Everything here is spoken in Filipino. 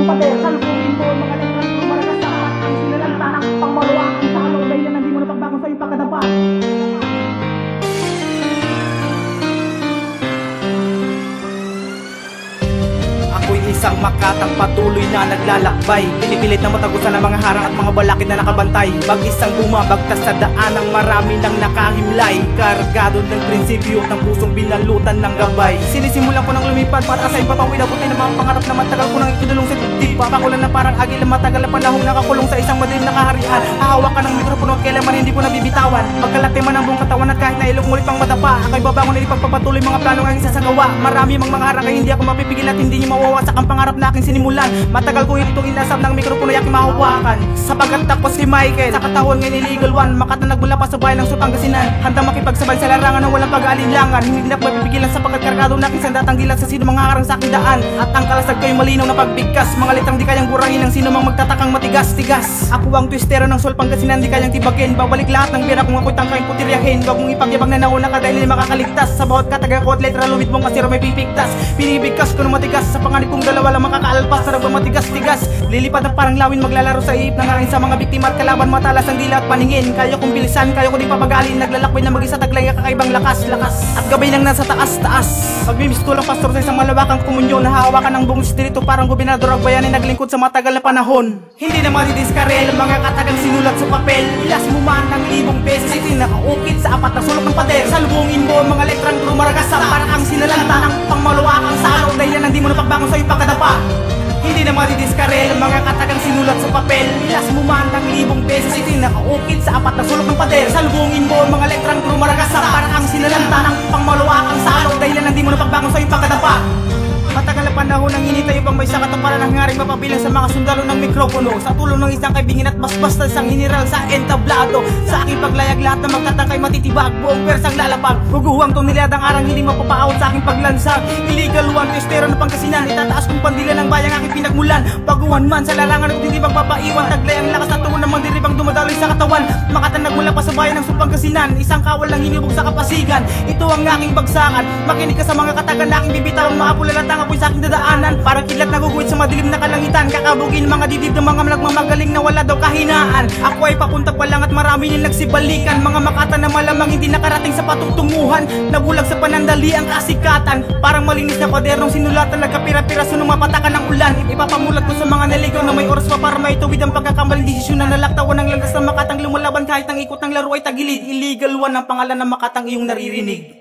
pader. Salubungin mo ang mga letrang lumalagas sa ang sinalanta ng pangmaluwakang sa alaw dahil na hindi mo napagbangon sa iyong pagkadapa. Ako'y isang makatang patuloy na naglalakbay, pinipilit na matagusan ang mga harang at mga balakid na nakabantay. Mag-isang bumabagtas sa daan ng marami nang nakahimlay, kargado ng prinsipyo ng pusong binalutan ng gabay. Sinisimulan ko ng lumipad para sa ipapawid abutin ng mga pangarap na matagal ko nang ikinulong sa dibdib. Papakulan na parang agil na matagal na panahong nakakulong sa isang madilim na kaharian. Hahawak ka ng mikropono at kailanman hindi ko nabibitawan. Pagkalati man ang buong katawan at kahit na ilong ngulit pang madapa, ako'y babangon na ipagpapatuloy mga plano ng isasagawa. Marami mga harang kaya hindi ako mapipigil at hindi niyo mawawasak ang pangarap na aking sinimulan. Matagal ko itong inasam ng mikropono ay aking mahawakan, sapagkat tapos si Michael sa katahon ngayon illegal one. Makatanag mula pa sa bayan ng Pangasinan, handang makipagsabay sa larangan ng walang pag-aalinlangan. Hindi na mapipigilan sapagkat kargado na aking sandatang dilat sa sino mga harang sa aking daan. At ang kalasag ko'y malinaw na pagbigkas, mga litrang di kayang burahin ng sino mang magtatakang matigas-tigas. Ako ang twistero ng Pangasinan, di kayang tibagin. Babalik lahat ng pera kung ako'y tangkay putiryahin. Huwag mong ipagyabang na nauna ka dahil hindi makakaligtas. Sa bawat kataga ko at letra lumit mong kasiro may pipigtas. Pinibigkas ko ng matigas sa panganib kong dalawa lang makakaalpas. Sarap ang matigas-tigas, lilipad na parang lawin, maglalaro sa iip ng hangin sa mga biktima at kalaban. Matalas ang dila at paningin, kaya kong bilisan, kaya ko di pabagalin. Naglalakbay na mag-isa taglay kakaibang lakas at gabay lang nasa taas-taas. Pagmimistulang pastor sa isang malawakang komunyon, nahahawakan ng buong distrito parang gobernador at bayanin naglingkod sa matagal na panahon. Hindi na matidiskarel mga katagang sinulat sa papel. Ilas mo man ng libong beses ay nakaukit sa apat na sulok ng pader. Salubungin mo ang mga letrang rumaragasap parang ang sinalanta ng pangmaluwakang sa alaw dahil na hindi mo napagbangon sa iyong pagkadapa. Hindi na matidiskarel mga katagang sinulat sa papel. Ilas mo man ng libong beses ay nakaukit sa apat na sulok ng pader. Salubungin mo ang mga letrang rumaragasap parang ang sinalanta ng pangmaluwakang sa alaw dahil na hindi mo napagbangon sa iyong pagkadapa. Matagal na panahon ang hinintay upang may sakatuparan ng hangaring mapabilang sa mga sundalo ng mikropono. Sa tulong ng isang kaibingin at basbas isang general sa entablado. Sa aking paglayag lahat na magtatangkay matitibag, buong persang lalapag. Huguhuang tong niladang arang hindi mapapaawat sa aking paglansag. Illegal one, twistero ng Pangasinan, itataas kong pandila ng bayang aking pinagmulan. Baguhan man sa larangan at hindi magpapaiwan, taglay ang lakas at tungo ng mandiribang dumadaloy sa katawan. Makatanag mula pa sa bayan ng Pangasinan, isang kawal lang hinubog sa kapasigan. Ito ang aking bagsakan, makinig ka sa mga katagan na aking bibitawang maapulalatang apoy sa aking dadaanan. Parang kidlat na guguhit sa madilim na kalangitan, kakabugin mga dibdib ng mga nagmamagaling na wala daw kahinaan. Ako ay papunta pa lang at marami nang nagsibalikan, mga makata na malamang hindi nakarating sa patutunguhan. Nabulag sa panandali ang kasikatan, parang malinis na kwadernong sinulatan, nagkapira-piraso ng mapatakan ng ulan. Ipapamulat ko sa mga naligaw na may oras pa para maituwid ang pagkakamaling desisyon na nalaktawan ng landas ng makatang lumalaban kahit ang ikot ng laro ay tagilid. Illegal one ang pangalan ng makatang iyong naririnig.